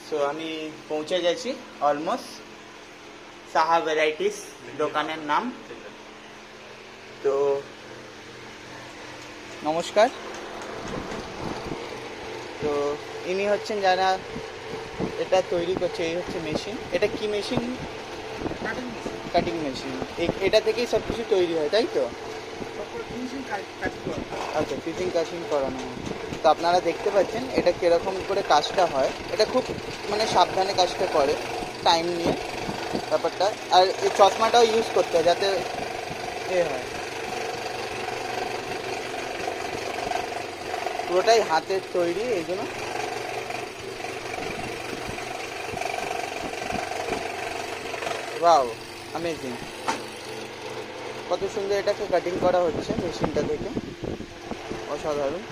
So আমি পৌঁছে গেছি অলমোস্ট। সাহা ভ্যারাইটিস দোকানের নাম। তো নমস্কার। তো ইনি হচ্ছেন যারা এটা তৈরি করছে। এই হচ্ছে মেশিন। এটা কি মেশিন? Cutting machine. এটা থেকেই সব কিছু তৈরি হয়, তাই তো? আচ্ছা, ফিটিং কাটিং করানো হয়। তো আপনারা দেখতে পাচ্ছেন এটা কীরকম করে কাজটা হয়। এটা খুব মানে সাবধানে কাজটা করে, টাইম নিয়ে ব্যাপারটা। আর এই চশমাটাও ইউজ করতে হয় যাতে এ হয়। পুরোটাই হাতের তৈরি, এইগুলো। Wow, amazing. কত সুন্দর এটাকে কাটিং করা হচ্ছে মেশিনটা থেকে, অসাধারণ।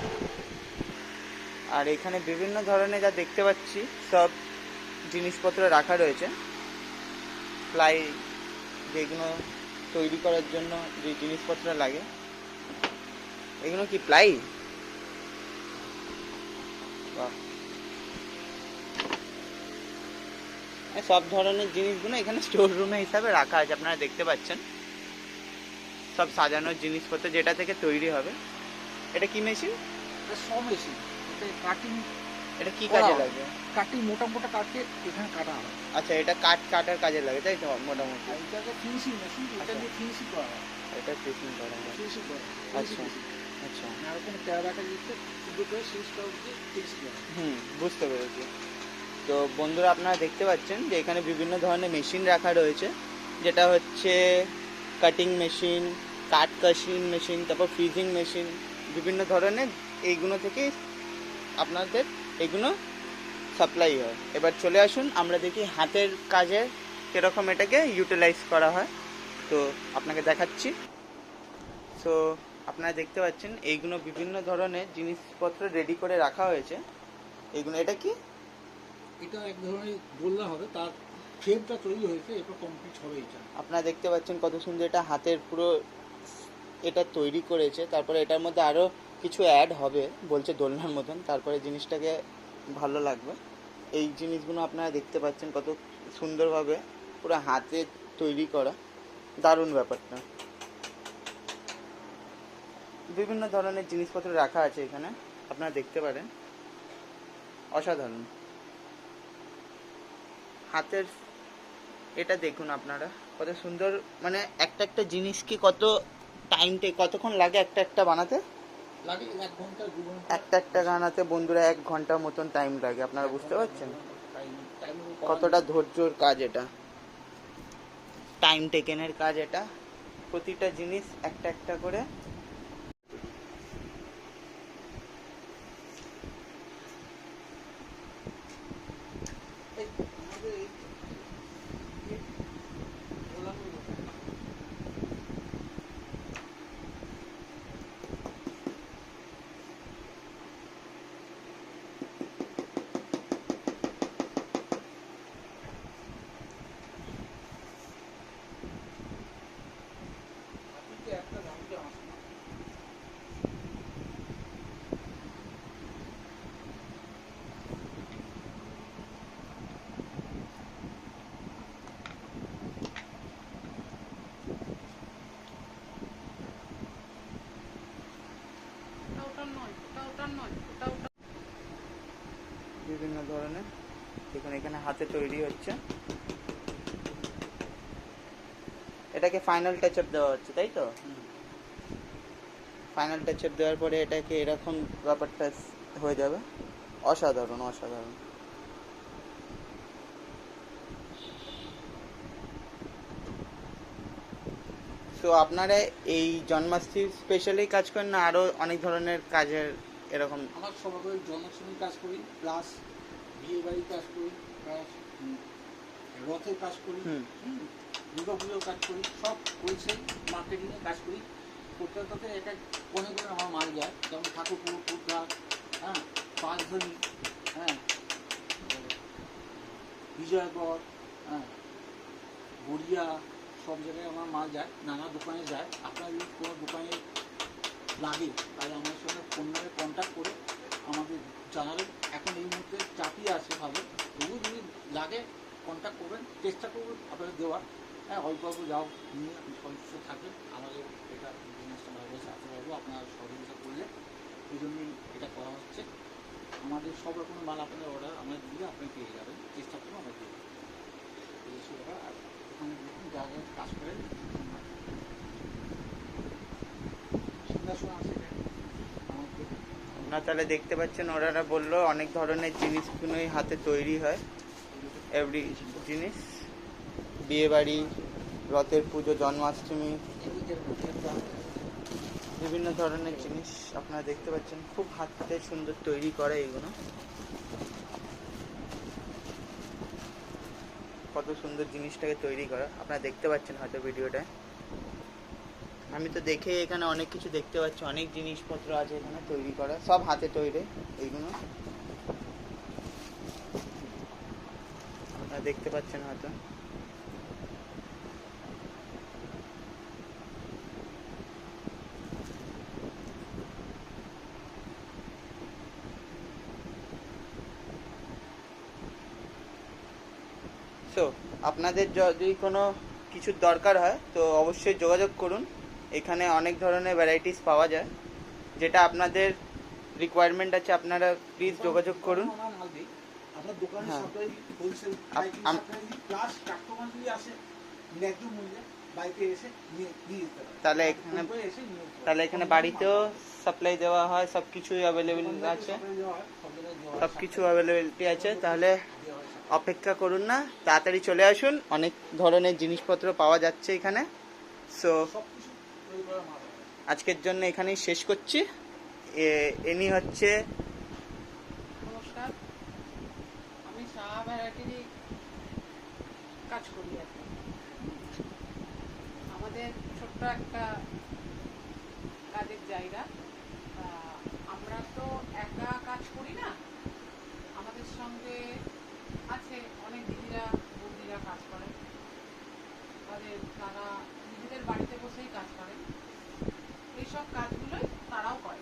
আর এখানে বিভিন্ন ধরনের যা দেখতে পাচ্ছি সব জিনিসপত্র রাখা রয়েছে। প্লাই, যেগুলো তৈরি করার জন্য যে জিনিসপত্র লাগে। এগুলো কি প্লাই? বাহ। সব ধরনের জিনিসগুলো এখানে স্টোর রুমে হিসাবে রাখা আছে, আপনারা দেখতে পাচ্ছেন। সব সাজানোর জিনিসপত্র যেটা থেকে তৈরি হবে। এটা কি মেশিন? সব মেশিন। এটা কাটিং। এটা কি কাজে লাগে? কাটিং, মোটা মোটা কাটকে এখানে কাটা হয়। আচ্ছা, এটা কাটার কাজে লাগে, তাই তো? মোটামুটি এটাকে ফিনিশিং মেশিন, এটা দিয়ে ফিনিশিং করা হয়। এটা ফিনিশিং করা হয়। ফিনিশিং করা হয়। আচ্ছা আচ্ছা। আর ওখানে ক্যামেরাটা দিতে সুন্দর করে সিরিজটা দিয়ে ফিনিশিং করা হয়। বুঝতে পেরেছি। তো বন্ধুরা, আপনারা দেখতে পাচ্ছেন যে এখানে বিভিন্ন ধরনের মেশিন রাখা রয়েছে, যেটা হচ্ছে কাটিং মেশিন, কাট কাশিং মেশিন, তারপর ফ্রিজিং মেশিন, বিভিন্ন ধরনের। এইগুলো থেকে আপনাদের এগুলো সাপ্লাই হয়। এবার চলে আসুন আমরা দেখি হাতের কাজে কীরকম এটাকে ইউটিলাইজ করা হয়। তো আপনাকে দেখাচ্ছি। সো আপনারা দেখতে পাচ্ছেন এইগুলো বিভিন্ন ধরনের জিনিসপত্র রেডি করে রাখা হয়েছে। এইগুলো, এটা কি? এটা এক ধরনের গোল্লা হবে, তার ফ্রেমটা তৈরি হয়েছে, এরপর কমপ্লিট হবে। এটা আপনারা দেখতে পাচ্ছেন কত সুন্দর এটা হাতের পুরো এটা তৈরি করেছে। তারপরে এটার মধ্যে আরও কিছু অ্যাড হবে বলছে, দোলনার মতন। তারপরে জিনিসটাকে ভালো লাগবে। এই জিনিসগুলো আপনারা দেখতে পাচ্ছেন কত সুন্দরভাবে পুরো হাতে তৈরি করা। দারুণ ব্যাপারটা। বিভিন্ন ধরনের জিনিসপত্র রাখা আছে এখানে, আপনারা দেখতে পারেন। অসাধারণ হাতের এটা দেখুন আপনারা কত সুন্দর। মানে একটা একটা জিনিসকে কত কতক্ষণ লাগে একটা একটা বানাতে? লাগে 1 ঘন্টা 2 ঘন্টা। একটা একটা বানাতে বন্ধুরা 1 ঘন্টার মতন টাইম লাগে। আপনারা বুঝতে পারছেন কতটা ধৈর্যর কাজ এটা, টাইম টেকেনের কাজ এটা। প্রতিটা জিনিস একটা একটা করে। বিভিন্ন ধরনের এখানে হাতে তৈরি হচ্ছে। এটাকে ফাইনাল টাচ আপ দেওয়া হচ্ছে, তাই তো? ফাইনাল টাচ আপ দেওয়ার পরে এটাকে এরকম ব্যাপারটা হয়ে যাবে। অসাধারণ অসাধারণ। তো আপনারা এই জন্মাষ্টমী স্পেশালি কাজ করেন না আরও অনেক ধরনের কাজের এরকম? আমার সবাই জন্মাষ্টমী কাজ করি, প্লাস বিয়ে বাড়ির কাজ করি, প্লাস রথের কাজ করি, দুর্গা পুজোর কাজ করি, সব হোলসেল মার্কেটিংয়ে কাজ করি। প্রত্যেকটাতে এক এক কোণে কোণে আমার মাল যায়। যেমন ঠাকুরপুর, ফুটঘাট, হ্যাঁ, পাঁচধনী, হ্যাঁ, বিজয়গড়, হ্যাঁ, গড়িয়া, সব জায়গায় আমার মাল যায়, নানা দোকানে যায়। আপনার যদি কোনো দোকানে লাগে তাহলে আমার সঙ্গে ফোন করে কন্ট্যাক্ট করে আমাকে জানাবেন। এখন এই মুহূর্তে চাপিয়ে আছে ভালো, তবুও যদি লাগে কন্ট্যাক্ট করবেন, চেষ্টা করবেন আপনাদের দেওয়ার। হ্যাঁ, অল্প অল্প যাও নিয়ে আপনি সন্তুষ্ট থাকবেন। আমাদের এটা বিজনেসটা ভালো আসতে পারবো আপনার সহযোগিতা করলে, এই জন্যই এটা করা হচ্ছে। আমাদের সব রকমের মাল আপনাদের অর্ডার আমরা দিলে আপনি পেয়ে যাবেন, চেষ্টা করবো আমরা দিয়ে দেবো। আর ওখানে দেখুন যা যা কাজ করেন সিংহাসন আছে আমাদের। আপনারা তাহলে দেখতে পাচ্ছেন ওনারা বললো অনেক ধরনের জিনিসগুলোই হাতে তৈরি হয়, এভরি জিনিস, বিয়েবাড়ি, রথের পুজো, জন্মাষ্টমী, বিভিন্ন ধরনের জিনিস আপনারা দেখতে পাচ্ছেন। খুব হাতে সুন্দর তৈরি করে এগুলো, কত সুন্দর জিনিসটাকে তৈরি করা আপনারা দেখতে পাচ্ছেন হয়তো ভিডিওটায়। আমি তো দেখে এখানে অনেক কিছু দেখতে পাচ্ছি, অনেক জিনিসপত্র আছে এখানে তৈরি করা, সব হাতে তৈরি এইগুলো আপনারা দেখতে পাচ্ছেন হয়তো। সো আপনাদের যদি কোনো কিছুর দরকার হয় তো অবশ্যই যোগাযোগ করুন। এখানে অনেক ধরনের ভ্যারাইটিস পাওয়া যায়, যেটা আপনাদের রিকোয়ারমেন্ট আছে আপনারা প্লিজ যোগাযোগ করুন। আপনার দোকানে হ্যাঁ। সাপ্লাই হোলসেল প্লাস কাস্টমার যদি আসে ন্যায্য মূল্যে বাইকে এসে নিয়ে যেতে পারে। তাহলে এখানে বাড়িতেও সাপ্লাই দেওয়া হয়, সব কিছুই অ্যাভেলেবেল আছে, সব কিছু অ্যাভেলেবিলিটি আছে। তাহলে অপেক্ষা করুন না, তাড়াতাড়ি চলে আসুন, অনেক ধরনের জিনিসপত্র পাওয়া যাচ্ছে এখানে। সো আজকের জন্য এখানেই শেষ করছি। ইনি হচ্ছে, নমস্কার, আমি সাহা ভ্যারাইটিরই কাজ করি আর কি। আমাদের ছোট্ট একটা কাজের জায়গা। আমরা তো একা কাজ করি না, আমাদের সঙ্গে আছে অনেক দিদিরা বৌদিরা কাজ করেন। তারা নিজেদের বাড়িতে বসেই কাজ করেন, এইসব কাজগুলোই তারাও করে।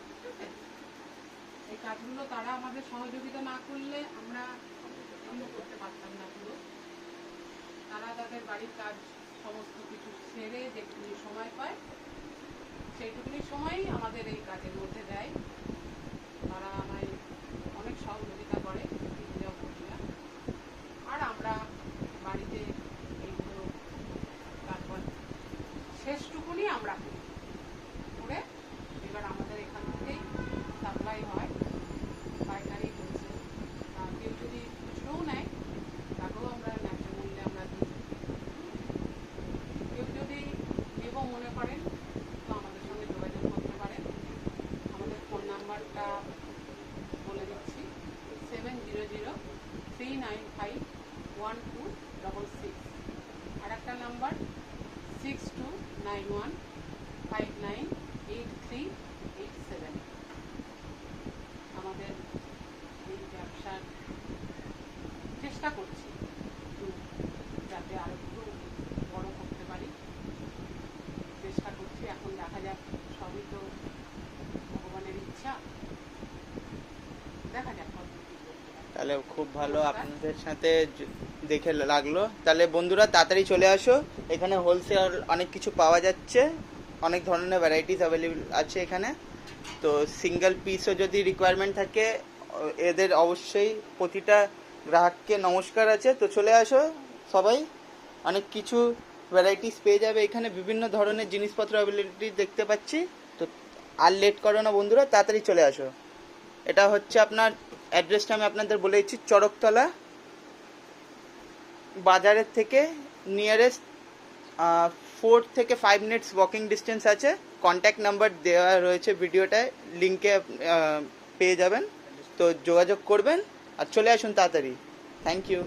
ঠিক আছে, এই কাজগুলো তারা আমাদের সহযোগিতা না করলে আমরা করতে পারতাম না পুরো। তারা তাদের বাড়ির কাজ সমস্ত কিছু ছেড়ে যেটুকুনি সময় পায় সেইটুকুনি সময়ই আমাদের এই কাজের মধ্যে দেয়। তারা আমায় অনেক সহযোগিতা করে দিদিরা। আর আমরা বাড়িতে এইগুলো তারপর শেষটুকুনি আমরা করে এবার আমাদের এখান থেকেই সাপ্লাই হয়, পাইকারি বলছে। কেউ যদি খুচরোও নেয় তাকেও আমরা ন্যায্য মূল্যে আমরা দিই। কেউ যদি নেব মনে করেন তো আমাদের সঙ্গে যোগাযোগ করতে পারেন। আমাদের ফোন নাম্বারটা বলে দিচ্ছি, 7003951266। আর একটা নাম্বার 6291598387। আমাদের এই ব্যবসার চেষ্টা করছি যাতে আরো একটু বড় করতে পারি, চেষ্টা করছি। এখন দেখা যাক, সবই তো ভগবানের ইচ্ছা, দেখা যাক কত কি করতে পারি। তাহলে খুব ভালো আপনাদের সাথে দেখে লাগলো। তাহলে বন্ধুরা তাড়াতাড়ি চলে আসো, এখানে হোলসেল অনেক কিছু পাওয়া যাচ্ছে, অনেক ধরনের ভ্যারাইটিস অ্যাভেলেবেল আছে এখানে। তো সিঙ্গেল পিসও যদি রিকোয়ারমেন্ট থাকে এদের অবশ্যই প্রতিটা গ্রাহককে নমস্কার আছে। তো চলে আসো সবাই, অনেক কিছু ভ্যারাইটিস পেয়ে যাবে এখানে, বিভিন্ন ধরনের জিনিসপত্র অ্যাভেলেবিলিটি দেখতে পাচ্ছি। তো আর লেট করো না বন্ধুরা, তাড়াতাড়ি চলে আসো। এটা হচ্ছে আপনার অ্যাড্রেসটা আমি আপনাদের বলে দিচ্ছি, চড়কতলা বাজারের থেকে নিয়ারেস্ট 4 থেকে 5 মিনিটস ওয়াকিং ডিস্টেন্স আছে। কন্ট্যাক্ট নাম্বার দেওয়া রয়েছে ভিডিওটায়, লিঙ্কে পেয়ে যাবেন। তো যোগাযোগ করবেন আর চলে আসুন তাড়াতাড়ি। Thank you.